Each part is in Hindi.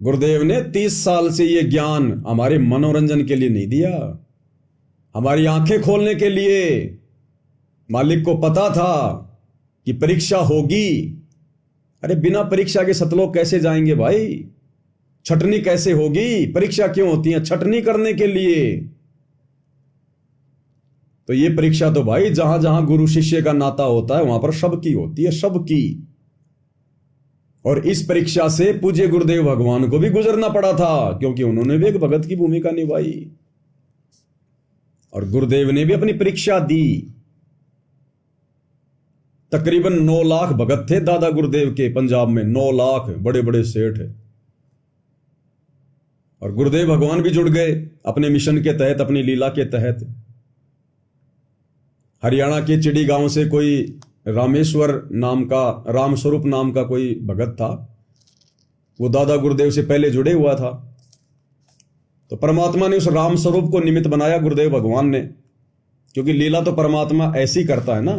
गुरुदेव ने 30 साल से ये ज्ञान हमारे मनोरंजन के लिए नहीं दिया, हमारी आंखें खोलने के लिए। मालिक को पता था कि परीक्षा होगी। अरे बिना परीक्षा के सतलोक कैसे जाएंगे भाई? छटनी कैसे होगी? परीक्षा क्यों होती है? छटनी करने के लिए। तो ये परीक्षा तो भाई जहां जहां गुरु शिष्य का नाता होता है वहां पर सबकी होती है, सबकी। और इस परीक्षा से पूज्य गुरुदेव भगवान को भी गुजरना पड़ा था, क्योंकि उन्होंने भी एक भगत की भूमिका निभाई और गुरुदेव ने भी अपनी परीक्षा दी। तकरीबन 9 लाख भगत थे दादा गुरुदेव के पंजाब में, 9 लाख बड़े बड़े सेठ। और गुरुदेव भगवान भी जुड़ गए अपने मिशन के तहत, अपनी लीला के तहत। हरियाणा के चिड़ी गांव से कोई रामेश्वर नाम का, रामस्वरूप नाम का कोई भगत था, वो दादा गुरुदेव से पहले जुड़े हुआ था। तो परमात्मा ने उस रामस्वरूप को निमित्त बनाया गुरुदेव भगवान ने, क्योंकि लीला तो परमात्मा ऐसी करता है ना।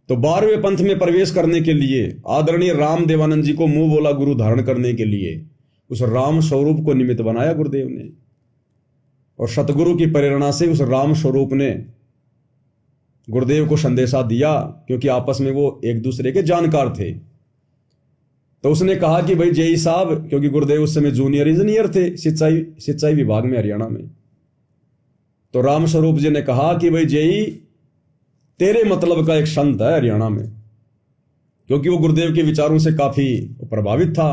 तो 12वें पंथ में प्रवेश करने के लिए आदरणीय राम देवानंद जी को मुंह बोला गुरु धारण करने के लिए उस राम स्वरूप को निमित्त बनाया गुरुदेव ने। और सतगुरु की प्रेरणा से उस राम स्वरूप ने गुरुदेव को संदेशा दिया, क्योंकि आपस में वो एक दूसरे के जानकार थे। तो उसने कहा कि भाई जेई साहब, क्योंकि गुरुदेव उस समय जूनियर इंजीनियर थे सिंचाई विभाग में हरियाणा में। तो राम स्वरूप जी ने कहा कि भाई जेई, तेरे मतलब का एक संत है हरियाणा में, क्योंकि वो गुरुदेव के विचारों से काफी प्रभावित था।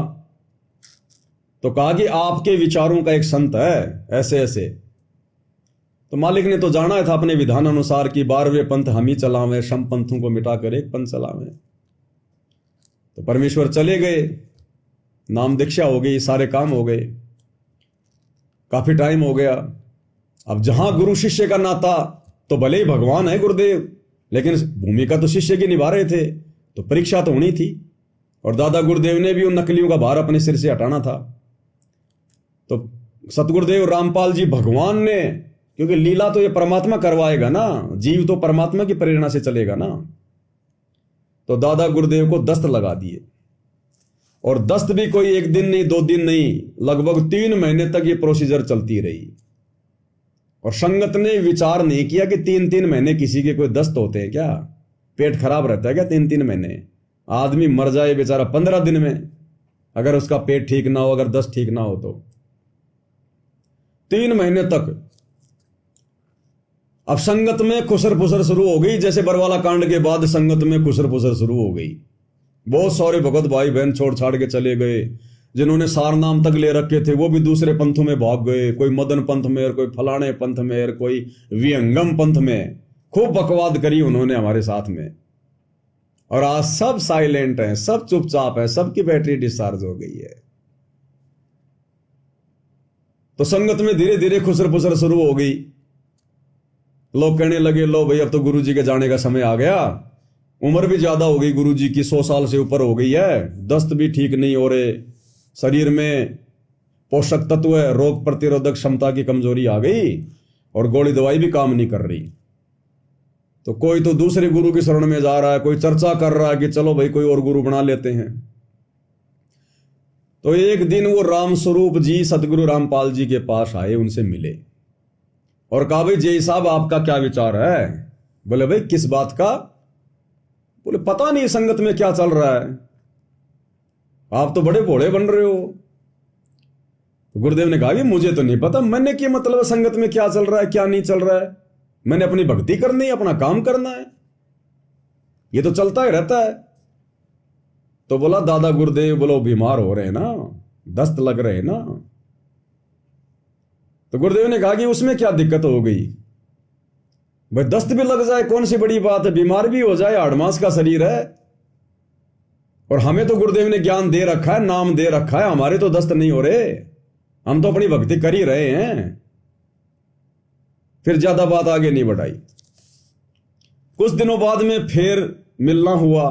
तो कहा कि आपके विचारों का एक संत है ऐसे ऐसे। तो मालिक ने तो जाना था अपने विधान अनुसार कि 12वें पंथ हम ही चलावें, सम पंथों को मिटाकर एक पंथ चलावें। तो परमेश्वर चले गए, नाम दीक्षा हो गई, सारे काम हो गए, काफी टाइम हो गया। अब जहां गुरु शिष्य का नाता, तो भले ही भगवान है गुरुदेव, लेकिन भूमिका तो शिष्य की निभा रहे थे, तो परीक्षा तो होनी थी। और दादा गुरुदेव ने भी उन नकलियों का भार अपने सिर से हटाना था। तो सतगुरुदेव रामपाल जी भगवान ने, क्योंकि लीला तो ये परमात्मा करवाएगा ना, जीव तो परमात्मा की प्रेरणा से चलेगा ना। तो दादा गुरुदेव को दस्त लगा दिए। और दस्त भी कोई एक दिन नहीं, 2 दिन नहीं, लगभग 3 महीने तक ये प्रोसीजर चलती रही। और संगत ने विचार नहीं किया कि 3-3 महीने किसी के कोई दस्त होते हैं क्या? पेट खराब रहता है क्या 3-3 महीने? आदमी मर जाए बेचारा 15 दिन में, अगर उसका पेट ठीक ना हो, अगर दस्त ठीक ना हो तो। 3 महीने तक। अब संगत में खुसर फुसर शुरू हो गई, जैसे बरवाला कांड के बाद संगत में खुसर फुसर शुरू हो गई। बहुत सारे भगत भाई बहन छोड़ छाड़ के चले गए। जिन्होंने सार नाम तक ले रखे थे वो भी दूसरे पंथों में भाग गए, कोई मदन पंथ में और कोई फलाने पंथ में और कोई विहंगम पंथ में। खूब बकवाद करी उन्होंने हमारे साथ में। और आज सब साइलेंट हैं, सब चुपचाप है, सबकी बैटरी डिस्चार्ज हो गई है। तो संगत में धीरे धीरे खुसर फुसर शुरू हो गई। लोग कहने लगे, लो भाई अब तो गुरु जी के जाने का समय आ गया, उम्र भी ज्यादा हो गई गुरु जी की, 100 साल से ऊपर हो गई है, दस्त भी ठीक नहीं हो रहे, शरीर में पोषक तत्व है, रोग प्रतिरोधक क्षमता की कमजोरी आ गई और गोली दवाई भी काम नहीं कर रही। तो कोई तो दूसरे गुरु की शरण में जा रहा है, कोई चर्चा कर रहा है कि चलो भाई कोई और गुरु बना लेते हैं। तो एक दिन वो राम स्वरूप जी सतगुरु रामपाल जी के पास आए, उनसे मिले और कहा, भाई जय साहब आपका क्या विचार है? बोले, भाई किस बात का? बोले, पता नहीं संगत में क्या चल रहा है, आप तो बड़े भोले बन रहे हो। तो गुरुदेव ने कहा कि मुझे तो नहीं पता, मैंने क्या मतलब संगत में क्या चल रहा है क्या नहीं चल रहा है, मैंने अपनी भक्ति करनी है, अपना काम करना है, ये तो चलता ही रहता है। तो बोला दादा गुरुदेव, बोलो बीमार हो रहे हैं ना, दस्त लग रहे हैं ना। तो गुरुदेव ने कहा कि उसमें क्या दिक्कत हो गई? भाई दस्त भी लग जाए कौन सी बड़ी बात है, बीमार भी हो जाए, 8 मास का शरीर है। और हमें तो गुरुदेव ने ज्ञान दे रखा है, नाम दे रखा है, हमारे तो दस्त नहीं हो रहे, हम तो अपनी भक्ति कर ही रहे हैं। फिर ज्यादा बात आगे नहीं बढ़ाई। कुछ दिनों बाद में फिर मिलना हुआ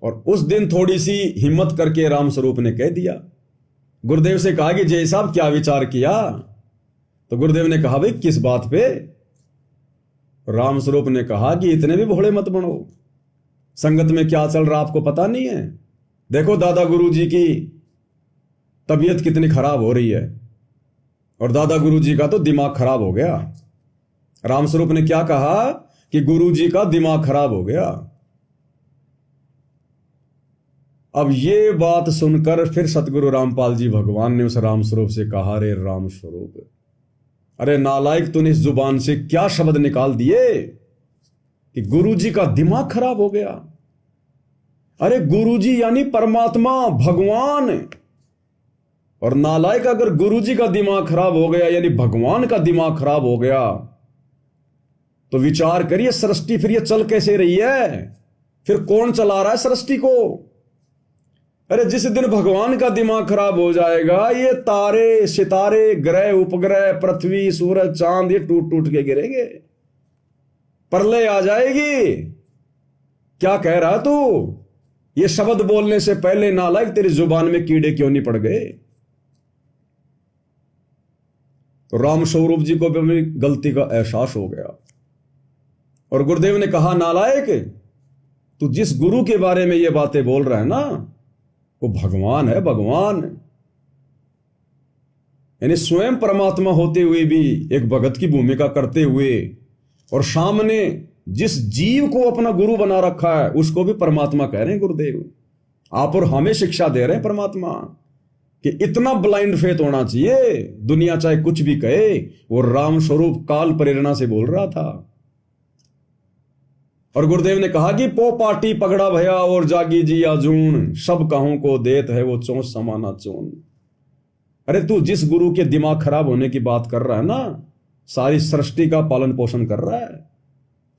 और उस दिन थोड़ी सी हिम्मत करके राम स्वरूप ने कह दिया, गुरुदेव से कहा कि जय साहब क्या विचार किया? तो गुरुदेव ने कहा, भाई किस बात पे? राम स्वरूप ने कहा कि इतने भी भोले मत बनो, संगत में क्या चल रहा आपको पता नहीं है? देखो दादा गुरु जी की तबीयत कितनी खराब हो रही है। और दादा गुरु जी का तो दिमाग खराब हो गया। रामस्वरूप ने क्या कहा कि गुरु जी का दिमाग खराब हो गया। अब ये बात सुनकर फिर सतगुरु रामपाल जी भगवान ने उस रामस्वरूप से कहा, रे रामस्वरूप, अरे नालायक, तूने इस जुबान से क्या शब्द निकाल दिए कि गुरु जी का दिमाग खराब हो गया। अरे गुरु जी यानी परमात्मा, भगवान। और नालायक, अगर गुरु जी का दिमाग खराब हो गया यानी भगवान का दिमाग खराब हो गया, तो विचार करिए सृष्टि फिर ये चल कैसे रही है? फिर कौन चला रहा है सृष्टि को? अरे जिस दिन भगवान का दिमाग खराब हो जाएगा, ये तारे, सितारे, ग्रह, उपग्रह, पृथ्वी, सूरज, चांद, ये टूट टूट के गिरेंगे, प्रलय आ जाएगी। क्या कह रहा तू? ये शब्द बोलने से पहले नालायक तेरी जुबान में कीड़े क्यों नहीं पड़ गए? तो राम स्वरूप जी को भी अपनी गलती का एहसास हो गया और गुरुदेव ने कहा, नालायक, तू जिस गुरु के बारे में ये बातें बोल रहा है ना, वो भगवान है, भगवान। यानी स्वयं परमात्मा होते हुए भी एक भगत की भूमिका करते हुए, और सामने जिस जीव को अपना गुरु बना रखा है उसको भी परमात्मा कह रहे हैं गुरुदेव। आप और हमें शिक्षा दे रहे हैं परमात्मा कि इतना ब्लाइंड फेथ होना चाहिए, दुनिया चाहे कुछ भी कहे, वो राम स्वरूप काल प्रेरणा से बोल रहा था। और गुरुदेव ने कहा कि पो पाटी पगड़ा भया और जागी जी आजून, सब कहूं को देत है वो चोंच समाना चोन। अरे तू जिस गुरु के दिमाग खराब होने की बात कर रहा है ना, सारी सृष्टि का पालन पोषण कर रहा है।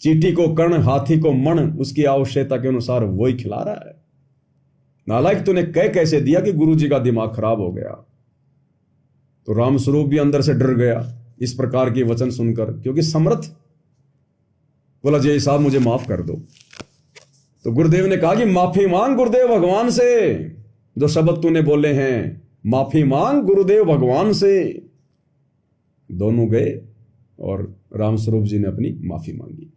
चींटी को कर्ण, हाथी को मण, उसकी आवश्यकता के अनुसार वही खिला रहा है। नालायक, तूने कह कैसे दिया कि गुरु जी का दिमाग खराब हो गया? तो रामस्वरूप भी अंदर से डर गया इस प्रकार के वचन सुनकर, क्योंकि समर्थ बोला, जय साहब मुझे माफ कर दो। तो गुरुदेव ने कहा कि माफी मांग गुरुदेव भगवान से, जो शब्द तूने बोले हैं, माफी मांग गुरुदेव भगवान से। दोनों गए और रामस्वरूप जी ने अपनी माफी मांगी।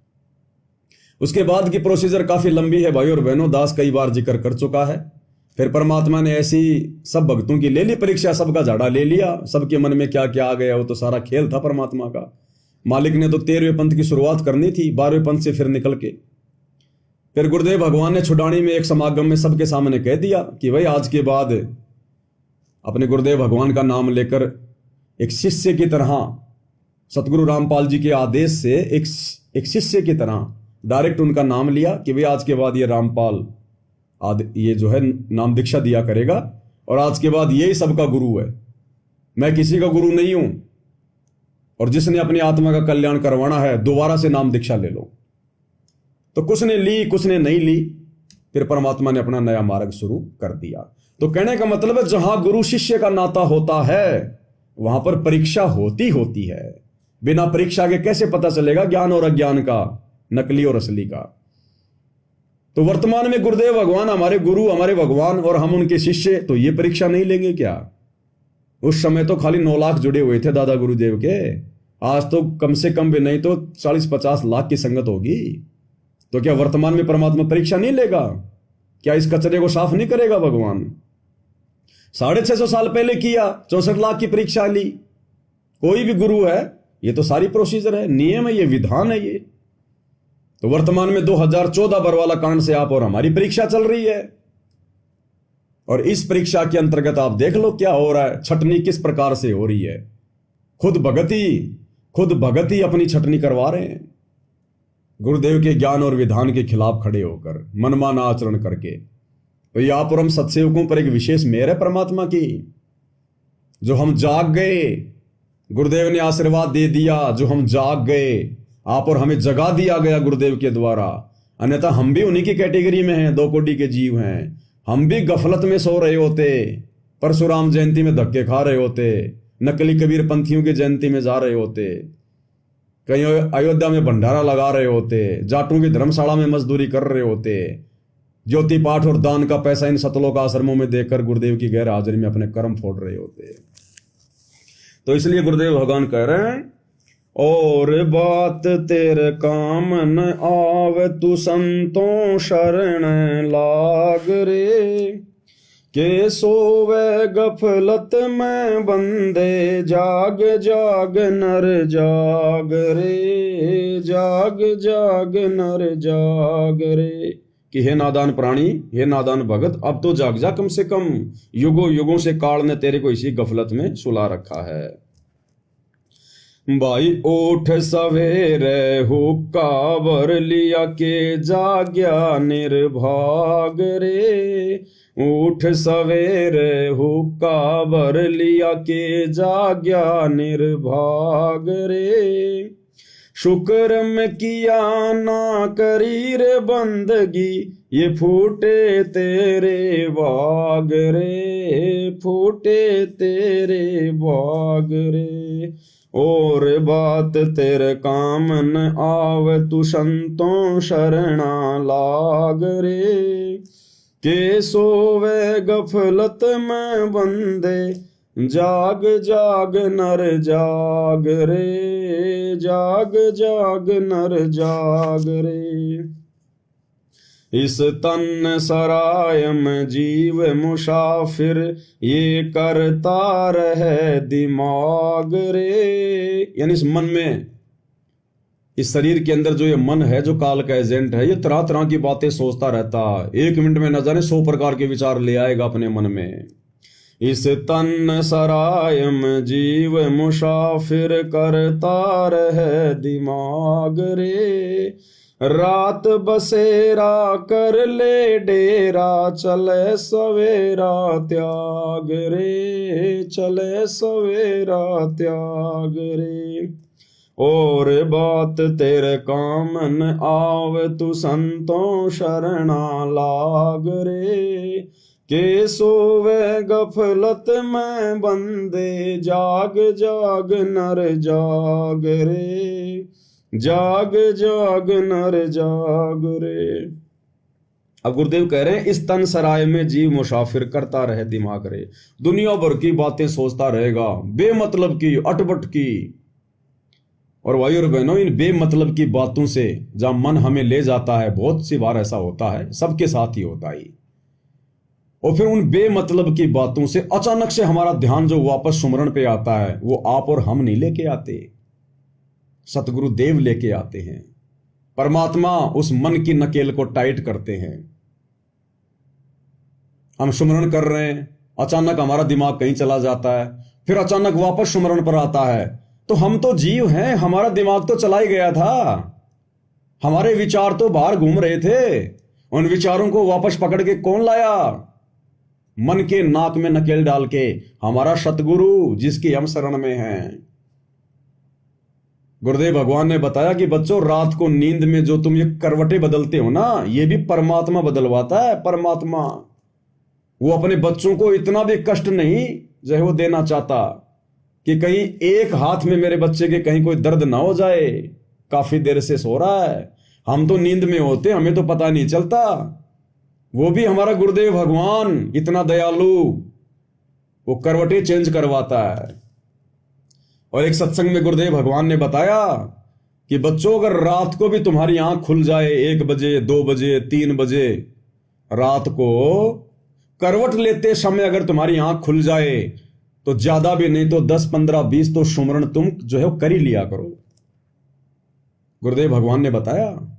उसके बाद की प्रोसीजर काफी लंबी है भाई और बहनों, दास कई बार जिक्र कर चुका है। फिर परमात्मा ने ऐसी सब भक्तों की ले ली परीक्षा, सबका झाड़ा ले लिया, सबके मन में क्या क्या आ गया, वो तो सारा खेल था परमात्मा का। मालिक ने तो 13वें पंथ की शुरुआत करनी थी, 12वें पंथ से फिर निकल के फिर गुरुदेव भगवान ने छुडानी में एक समागम में सबके सामने कह दिया कि भाई आज के बाद अपने गुरुदेव भगवान का नाम लेकर एक शिष्य की तरह, सतगुरु रामपाल जी के आदेश से एक शिष्य की तरह डायरेक्ट उनका नाम लिया कि भाई आज के बाद ये रामपाल ये जो है नाम दीक्षा दिया करेगा, और आज के बाद यही सबका गुरु है, मैं किसी का गुरु नहीं हूं, और जिसने अपनी आत्मा का कल्याण करवाना है दोबारा से नाम दीक्षा ले लो। तो कुछ ने ली, कुछ ने नहीं ली। फिर परमात्मा ने अपना नया मार्ग शुरू कर दिया। तो कहने का मतलब है, जहां गुरु शिष्य का नाता होता है वहां पर परीक्षा होती है। बिना परीक्षा के कैसे पता चलेगा ज्ञान और अज्ञान का, नकली और असली का? तो वर्तमान में गुरुदेव भगवान हमारे गुरु, हमारे भगवान, और हम उनके शिष्य, तो ये परीक्षा नहीं लेंगे क्या? उस समय तो खाली 9 लाख जुड़े हुए थे दादा गुरुदेव के, आज तो कम से कम भी नहीं तो 40-50 लाख की संगत होगी। तो क्या वर्तमान में परमात्मा परीक्षा नहीं लेगा? क्या इस कचरे को साफ नहीं करेगा भगवान? 650 साल पहले किया, 64 लाख की परीक्षा ली। कोई भी गुरु है, ये तो सारी प्रोसीजर है, नियम है, ये विधान है ये। तो वर्तमान में 2014 बरवाला कांड से आप और हमारी परीक्षा चल रही है, और इस परीक्षा के अंतर्गत आप देख लो क्या हो रहा है, छटनी किस प्रकार से हो रही है। खुद भगत ही अपनी छटनी करवा रहे हैं, गुरुदेव के ज्ञान और विधान के खिलाफ खड़े होकर, मनमाना आचरण करके। तो ये आप और हम सत्सेवकों पर एक विशेष मेहर है परमात्मा की, जो हम जाग गए, गुरुदेव ने आशीर्वाद दे दिया, जो हम जाग गए, आप और हमें जगा दिया गया गुरुदेव के द्वारा। अन्यथा हम भी उन्हीं की कैटेगरी में हैं, 2 कोटि के जीव हैं। हम भी गफलत में सो रहे होते, परशुराम जयंती में धक्के खा रहे होते, नकली कबीर पंथियों की जयंती में जा रहे होते, कहीं अयोध्या में भंडारा लगा रहे होते, जाटों की धर्मशाला में मजदूरी कर रहे होते, ज्योति पाठ और दान का पैसा इन सतलोक आश्रमों में देकर गुरुदेव की गैर हाजिरी में अपने कर्म फोड़ रहे होते। तो इसलिए गुरुदेव भगवान कह रहे हैं, और बात तेरे काम न आवे, तू संतों शरण लाग रे, के सोवे गफलत में बंदे, जाग जाग नर जाग रे, जाग जाग नर जाग रे। कि हे नादान प्राणी, हे नादान भगत, अब तो जाग जा कम से कम, युगों युगों से काल ने तेरे को इसी गफलत में सुला रखा है। भाई ओठ सवेरे हुक्का भर लिया के जाग्या निर्भाग रे, उठ सवेरे हुक्का भर लिया के जाग्या निर्भाग रे। शुक्र में किया ना करी रे बंदगी, ये फूटे तेरे बाग रे, फूटे तेरे बाग रे। और बात तेरे काम न आवे, तू संतों शरणा लाग रे। के सोवे गफलत में बंदे, जाग जाग नर जाग रे, जाग जाग नर जाग रे। इस तन सराय में जीव मुसाफिर, ये करता रहे दिमाग रे। यानी इस मन में, इस शरीर के अंदर जो ये मन है, जो काल का एजेंट है, ये तरह तरह की बातें सोचता रहता। एक मिनट में न जाने 100 प्रकार के विचार ले आएगा अपने मन में। इस तन सराय में जीव मुसाफिर, करता रहे दिमाग रे। रात बसेरा कर ले डेरा, चले सवेरा त्याग रे, चले सवेरा त्याग रे। और बात तेरे काम न आवे, तू संतों शरणा लाग रे। के सोवे गफलत में बंदे, जाग जाग नर जाग रे, जाग जाग नर जाग रे। अब गुरुदेव कह रहे हैं, इस तन सराय में जीव मुसाफिर, करता रहे दिमाग रे। दुनिया भर की बातें सोचता रहेगा, बेमतलब की, अटपट की। और भाई और बहनों, इन बेमतलब की बातों से जहां मन हमें ले जाता है, बहुत सी बार ऐसा होता है, सबके साथ ही होता ही। और फिर उन बेमतलब की बातों से अचानक से हमारा ध्यान जो वापस सुमरण पे आता है, वो आप और हम नहीं लेके आते, सतगुरु देव लेके आते हैं। परमात्मा उस मन की नकेल को टाइट करते हैं। हम सुमरण कर रहे हैं, अचानक हमारा दिमाग कहीं चला जाता है, फिर अचानक वापस सुमरण पर आता है। तो हम तो जीव हैं, हमारा दिमाग तो चला ही गया था, हमारे विचार तो बाहर घूम रहे थे। उन विचारों को वापस पकड़ के कौन लाया? मन के नाक में नकेल डाल के हमारा सतगुरु, जिसकी हम शरण में हैं। गुरुदेव भगवान ने बताया कि बच्चों, रात को नींद में जो तुम ये करवटें बदलते हो ना, ये भी परमात्मा बदलवाता है। परमात्मा वो अपने बच्चों को इतना भी कष्ट नहीं जो है वो देना चाहता कि कहीं एक हाथ में मेरे बच्चे के कहीं कोई दर्द ना हो जाए, काफी देर से सो रहा है, हम तो नींद में होते, हमें तो पता नहीं चलता। वो भी हमारा गुरुदेव भगवान इतना दयालु, वो करवटें चेंज करवाता है। और एक सत्संग में गुरुदेव भगवान ने बताया कि बच्चों, अगर रात को भी तुम्हारी आंख खुल जाए 1 बजे, 2 बजे, 3 बजे रात को, करवट लेते समय अगर तुम्हारी आंख खुल जाए, तो ज्यादा भी नहीं तो 10, 15, 20 तो सुमरण तुम जो है वो कर ही लिया करो। गुरुदेव भगवान ने बताया,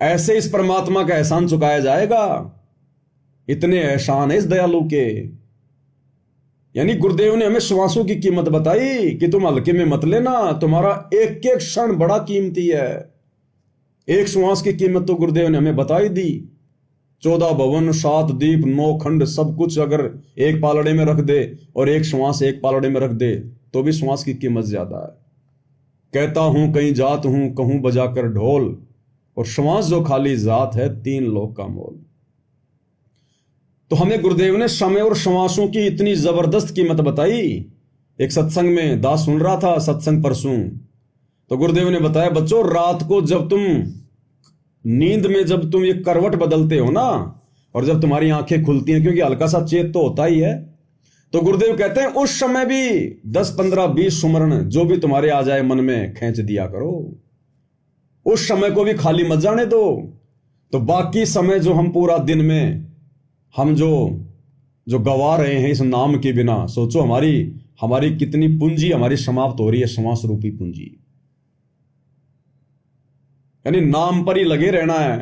ऐसे इस परमात्मा का एहसान चुकाया जाएगा। इतने एहसान है इस दयालु के। यानी गुरुदेव ने हमें श्वासों की कीमत बताई कि तुम हल्के में मत लेना, तुम्हारा एक एक क्षण बड़ा कीमती है। एक श्वास की कीमत तो गुरुदेव ने हमें बताई दी। 14 भवन, 7 दीप, 9 खंड, सब कुछ अगर एक पालड़े में रख दे और एक श्वास एक पालड़े में रख दे, तो भी श्वास की कीमत ज्यादा है। कहता हूं कहीं जात हूं, कहूं बजाकर ढोल, और श्वास जो खाली जात है, 3 लोक का मोल। तो हमें गुरुदेव ने समय और श्वासों की इतनी जबरदस्त कीमत बताई। एक सत्संग में दास सुन रहा था, सत्संग परसों, तो गुरुदेव ने बताया, बच्चों, रात को जब तुम नींद में जब तुम ये करवट बदलते हो ना, और जब तुम्हारी आंखें खुलती हैं, क्योंकि हल्का सा चेत तो होता ही है, तो गुरुदेव कहते हैं उस समय भी 10, 15, 20 सुमरण जो भी तुम्हारे आ जाए मन में, खींच दिया करो। उस समय को भी खाली मत जाने दो। तो बाकी समय जो हम पूरा दिन में हम जो जो गवा रहे हैं इस नाम के बिना, सोचो हमारी हमारी कितनी पूंजी हमारी समाप्त हो रही है, श्वास रूपी पूंजी। यानी नाम पर ही लगे रहना है।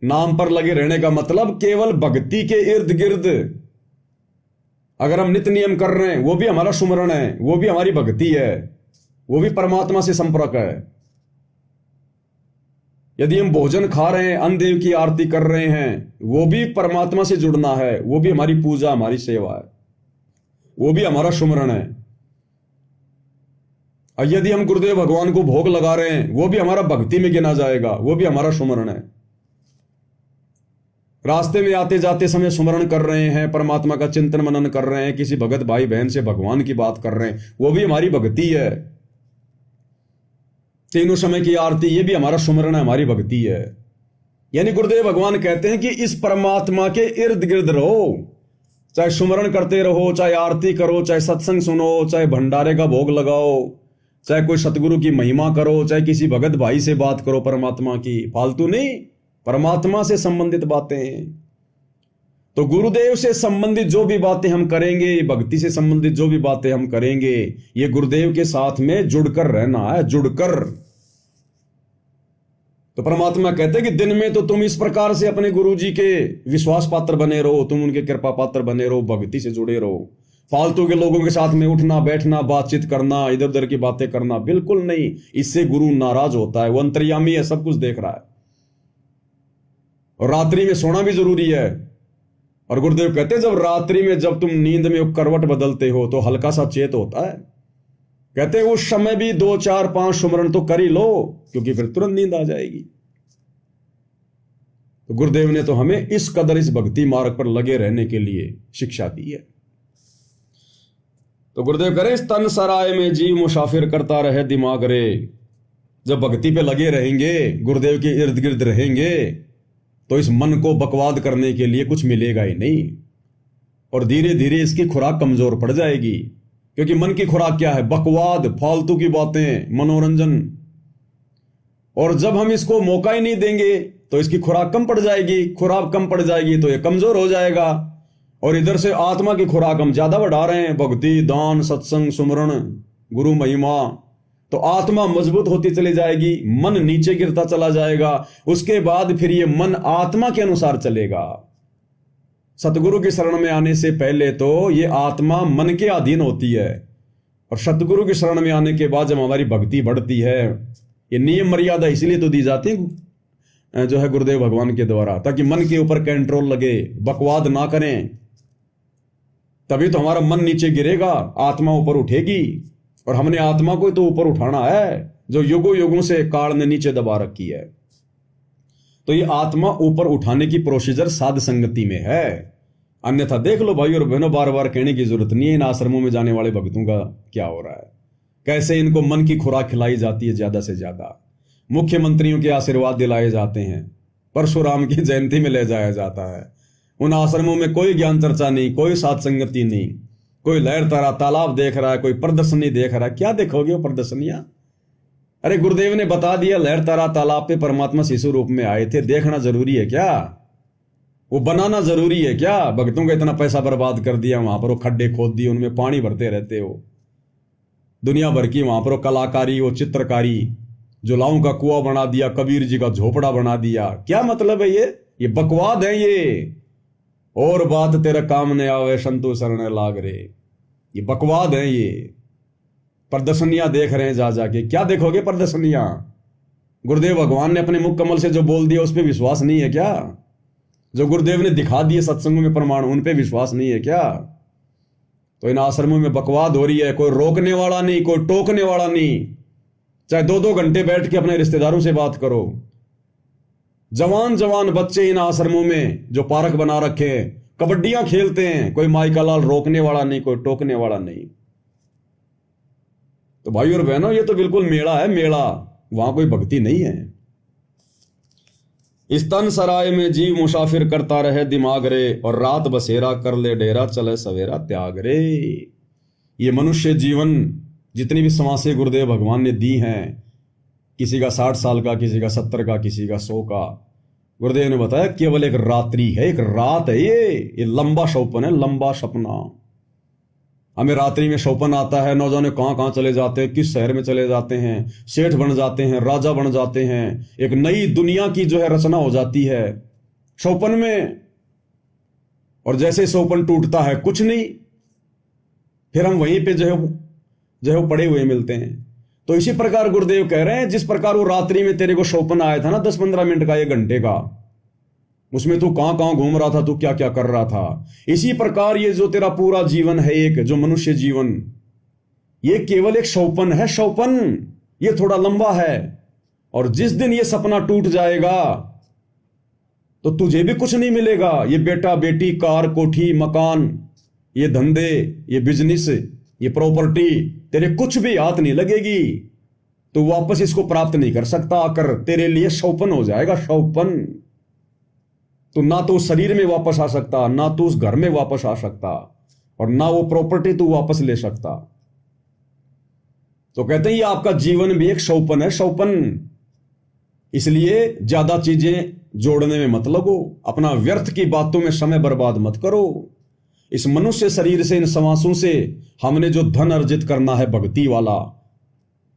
नाम पर लगे रहने का मतलब केवल भक्ति के इर्द गिर्द अगर हम नित्य नियम कर रहे हैं, वो भी हमारा सुमरण है, वो भी हमारी भक्ति है, वो भी परमात्मा से संपर्क है। यदि हम भोजन खा रहे हैं, अन्य देव की आरती कर रहे हैं, वो भी परमात्मा से जुड़ना है, वो भी हमारी पूजा हमारी सेवा है, वो भी हमारा सुमरण है। और यदि हम गुरुदेव भगवान को भोग लगा रहे हैं, वो भी हमारा भक्ति में गिना जाएगा, वो भी हमारा सुमरण है। रास्ते में आते जाते समय सुमरण कर रहे हैं, परमात्मा का चिंतन मनन कर रहे हैं, किसी भगत भाई बहन से भगवान की बात कर रहे हैं, वो भी हमारी भक्ति है। तीनों समय की आरती, ये भी हमारा सुमरण है, हमारी भक्ति है। यानी गुरुदेव भगवान कहते हैं कि इस परमात्मा के इर्द गिर्द रहो, चाहे सुमरण करते रहो, चाहे आरती करो, चाहे सत्संग सुनो, चाहे भंडारे का भोग लगाओ, चाहे कोई सतगुरु की महिमा करो, चाहे किसी भगत भाई से बात करो परमात्मा की, फालतू नहीं, परमात्मा से संबंधित बातें। तो गुरुदेव से संबंधित जो भी बातें हम करेंगे, भक्ति से संबंधित जो भी बातें हम करेंगे, ये गुरुदेव के साथ में जुड़कर रहना है, जुड़कर। तो परमात्मा कहते हैं कि दिन में तो तुम इस प्रकार से अपने गुरु जी के विश्वास पात्र बने रहो, तुम उनके कृपा पात्र बने रहो, भक्ति से जुड़े रहो। फालतू के लोगों के साथ में उठना बैठना, बातचीत करना, इधर उधर की बातें करना बिल्कुल नहीं। इससे गुरु नाराज होता है, वो अंतर्यामी है, सब कुछ देख रहा है। और रात्रि में सोना भी जरूरी है। और गुरुदेव कहते हैं जब रात्रि में जब तुम नींद में करवट बदलते हो तो हल्का सा चेत होता है। कहते हैं उस समय भी 2 4 5 सुमरण तो कर ही लो, क्योंकि फिर तुरंत नींद आ जाएगी। तो गुरुदेव ने तो हमें इस कदर इस भक्ति मार्ग पर लगे रहने के लिए शिक्षा दी है। तो गुरुदेव कह रहे इस तन सराय में जीव मुसाफिर करता रहे दिमाग रे। जब भक्ति पे लगे रहेंगे, गुरुदेव के इर्द गिर्द रहेंगे, तो इस मन को बकवाद करने के लिए कुछ मिलेगा ही नहीं। और धीरे धीरे इसकी खुराक कमजोर पड़ जाएगी, क्योंकि मन की खुराक क्या है? बकवाद, फालतू की बातें, मनोरंजन। और जब हम इसको मौका ही नहीं देंगे तो इसकी खुराक कम पड़ जाएगी। खुराक कम पड़ जाएगी तो ये कमजोर हो जाएगा। और इधर से आत्मा की खुराक हम ज्यादा बढ़ा रहे हैं, भक्ति, दान, सत्संग, सुमरण, गुरु महिमा, तो आत्मा मजबूत होती चली जाएगी, मन नीचे गिरता चला जाएगा। उसके बाद फिर ये मन आत्मा के अनुसार चलेगा। सतगुरु की शरण में आने से पहले तो ये आत्मा मन के अधीन होती है, और सतगुरु की शरण में आने के बाद जब हमारी भक्ति बढ़ती है, ये नियम मर्यादा इसलिए तो दी जाती है जो है गुरुदेव भगवान के द्वारा, ताकि मन के ऊपर कंट्रोल लगे, बकवाद ना करें। तभी तो हमारा मन नीचे गिरेगा, आत्मा ऊपर उठेगी। और हमने आत्मा को तो ऊपर उठाना है, जो युगों युगों से काल ने नीचे दबा रखी है। तो ये आत्मा ऊपर उठाने की प्रोसीजर साध संगति में है। अन्यथा देख लो भाई और बहनों, बार बार कहने की जरूरत नहीं है इन आश्रमों में जाने वाले भक्तों का क्या हो रहा है, कैसे इनको मन की खुराक खिलाई जाती है ज्यादा से ज्यादा। मुख्यमंत्रियों के आशीर्वाद दिलाए जाते हैं, परशुराम की जयंती में ले जाया जाता है। उन आश्रमों में कोई ज्ञान चर्चा नहीं, कोई साध संगति नहीं, कोई लहर तारा तालाब देख रहा है, कोई प्रदर्शनी देख रहा है। क्या देखोगे वो प्रदर्शनियां? अरे गुरुदेव ने बता दिया लहर तारा तालाब पे परमात्मा शिशु रूप में आए थे, देखना जरूरी है क्या? वो बनाना जरूरी है क्या? भक्तों का इतना पैसा बर्बाद कर दिया, वहां पर वो खड्डे खोद दिए, उनमें पानी भरते रहते हो। दुनिया भर की वहां पर वो कलाकारी, वो चित्रकारी, जुलाओं का कुआं बना दिया, कबीर जी का झोपड़ा बना दिया। क्या मतलब है ये बकवाद है ये। और बात तेरा काम ने आवे संतु शरण लाग रे, ये बकवाद है ये। प्रदर्शनियां देख रहे हैं जा जाके, क्या देखोगे प्रदर्शनियां? गुरुदेव भगवान ने अपने मुख कमल से जो बोल दिया उस पर विश्वास नहीं है क्या? जो गुरुदेव ने दिखा दिए सत्संगों में प्रमाण, उन पे विश्वास नहीं है क्या? तो इन आश्रमों में बकवाद हो रही है, कोई रोकने वाला नहीं, कोई टोकने वाला नहीं। चाहे 2-2 घंटे बैठ के अपने रिश्तेदारों से बात करो। जवान जवान बच्चे इन आश्रमों में जो पार्क बना रखे हैं, कबड्डियां खेलते हैं, कोई माई का लाल रोकने वाला नहीं, कोई टोकने वाला नहीं। तो भाई और बहनों, ये तो बिल्कुल मेला है, मेला, वहां कोई भक्ति नहीं है। इस तन सराय में जीव मुसाफिर करता रहे दिमाग रे, और रात बसेरा कर ले डेरा, चले सवेरा त्याग रे। ये मनुष्य जीवन जितनी भी समासें गुरुदेव भगवान ने दी हैं, किसी का 60 साल का, किसी का 70 का, किसी का 100 का, गुरुदेव ने बताया केवल एक रात्रि है, एक रात है, ये लंबा सपना है, लंबा सपना। हमें रात्रि में सपन आता है, नौजवान कहाँ कहाँ चले जाते हैं, किस शहर में चले जाते हैं, सेठ बन जाते हैं, राजा बन जाते हैं, एक नई दुनिया की जो है रचना हो जाती है सपन में। और जैसे सपन टूटता है कुछ नहीं, फिर हम वहीं पे जो है पड़े हुए मिलते हैं। तो इसी प्रकार गुरुदेव कह रहे हैं जिस प्रकार वो रात्रि में तेरे को सपन आया था ना 10-15 मिनट का, 1 घंटे का, उसमें तू कहां कहां घूम रहा था, तू क्या क्या कर रहा था, इसी प्रकार ये जो तेरा पूरा जीवन है, एक जो मनुष्य जीवन, ये केवल एक सपन है। सपन ये थोड़ा लंबा है, और जिस दिन ये सपना टूट जाएगा तो तुझे भी कुछ नहीं मिलेगा। ये बेटा बेटी, कार कोठी मकान, ये धंधे, ये बिजनेस, ये प्रॉपर्टी तेरे कुछ भी हाथ नहीं लगेगी, तो वापस इसको प्राप्त नहीं कर सकता। आकर तेरे लिए सौपन हो जाएगा, सौपन। तो ना तो उस शरीर में वापस आ सकता, ना तो उस घर में वापस आ सकता, और ना वो प्रॉपर्टी तू वापस ले सकता। तो कहते हैं ये आपका जीवन भी एक सौपन है, सौपन। इसलिए ज्यादा चीजें जोड़ने में मत लगो, अपना व्यर्थ की बातों में समय बर्बाद मत करो। इस मनुष्य शरीर से, इन समासों से हमने जो धन अर्जित करना है भक्ति वाला,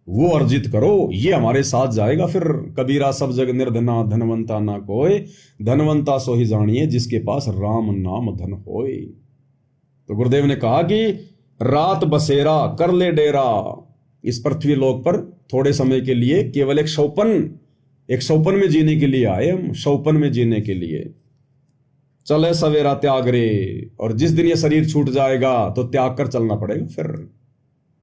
वो अर्जित करो, ये हमारे साथ जाएगा। फिर कबीरा सब जग निर्धना, धनवंता ना कोय, धनवंता सो ही जानिए जिसके पास राम नाम धन होय। तो गुरुदेव ने कहा कि रात बसेरा कर ले डेरा, इस पृथ्वी लोक पर थोड़े समय के लिए केवल एक सौपन में जीने के लिए आए हम, सौपन में जीने के लिए। चले सवेरा त्याग रे, और जिस दिन ये शरीर छूट जाएगा तो त्याग कर चलना पड़ेगा फिर।